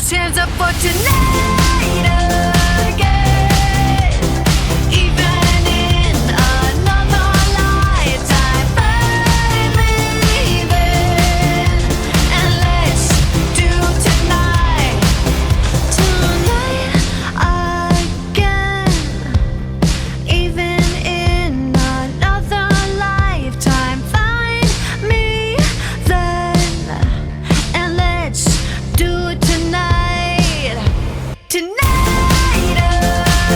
those hands up for tonight again. Even in another lifetime, find me there. And let's do tonight again. Even in another lifetime, find me then. And let's do it tonight. Tonight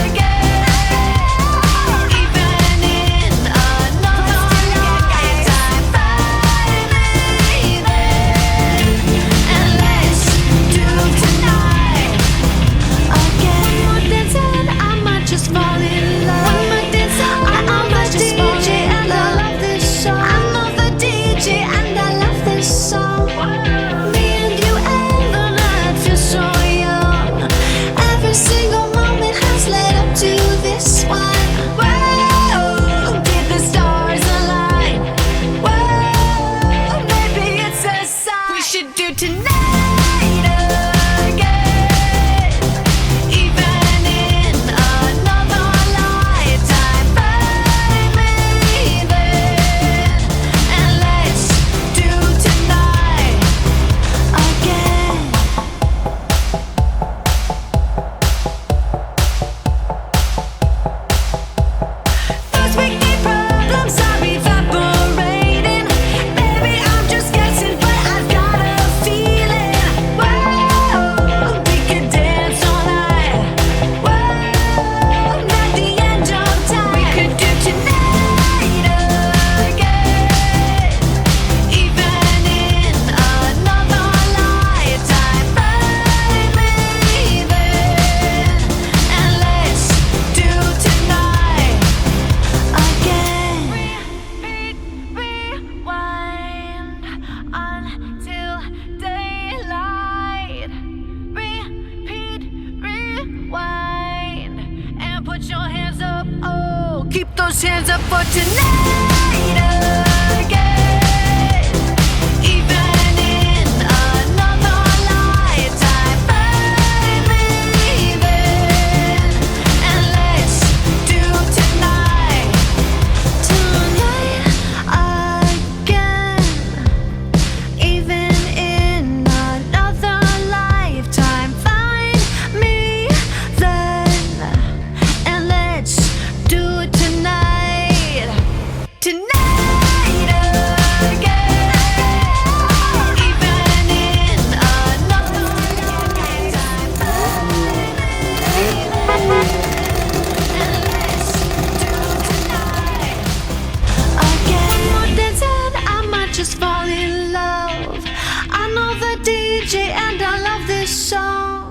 again. Even in another lifetime, find me then. And let's do tonight again. One more dance and I might just fall in love. One more dance and I might just fall in love. And I love this song. I know the DJ and I love this song. Me and you and the night feel so young. Every single moment has led up to this one. Whoa, did the stars align? Whoa, maybe it's a sign. We should do tonight again. Even in another lifetime, find me there. And let's do tonight again. Those wicked problems are evaporating. Baby, I'm just guessing, but I've got a feeling. Whoa, we could dance all night. Whoa, at the end of time, we could do tonight again. Even in another lifetime, find me there. And let's do tonight again. Rewind until daylight. Repeat, rewind, and put your hands up. Oh, keep those hands up for tonight again. Even in another lifetime, find me there. And let's do tonight again. Even in another lifetime, find me then. And let's do it tonight. Tonight again. Even in another lifetime, find me then. And let's do tonight again. One more dance and I might just fall in love. I know the DJ and I love this song.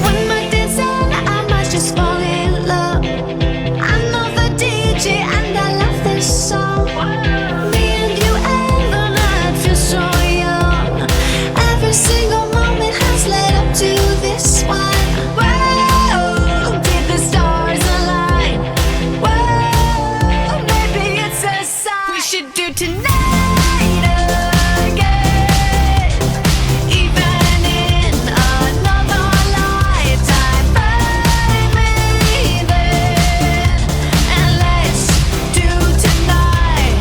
One more dance and I might just fall in love. I know the DJ and I love this song. Me and you and the night feel so young. Every single moment has led up to this one. Whoa, did the stars align? Whoa, maybe it's a sign. We should do tonight again. Even in another lifetime, find me there. And let's do tonight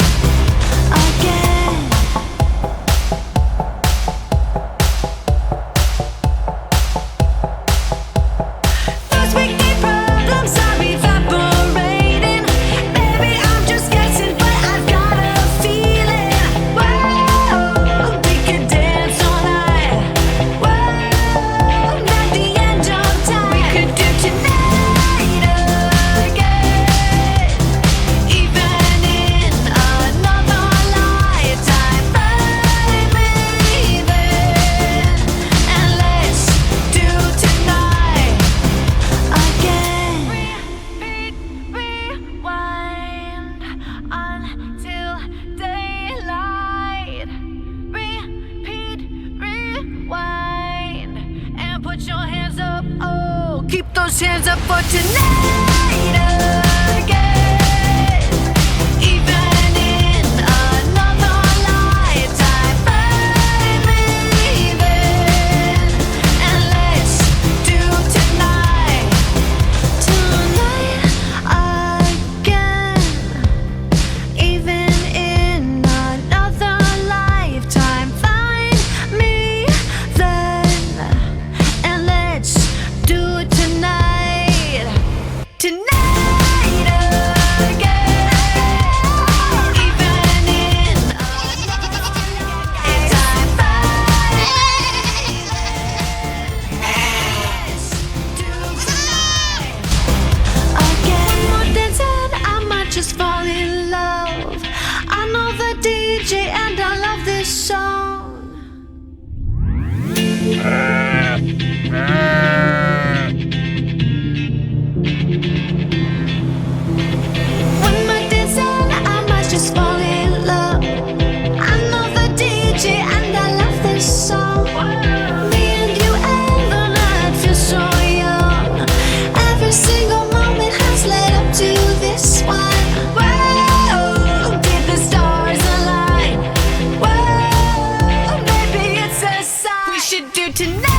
again. Those wicked problems are evaporating. Baby, I'm just guessing, but I've got a feeling. Whoa, we could dance all night. Whoa, at the end of time, we could do tonight again. Even in another lifetime, find me there. And let's do tonight again. Rewind until daylight. Repeat, rewind, and put your hands up. Oh, keep those hands up for tonight again. tonight.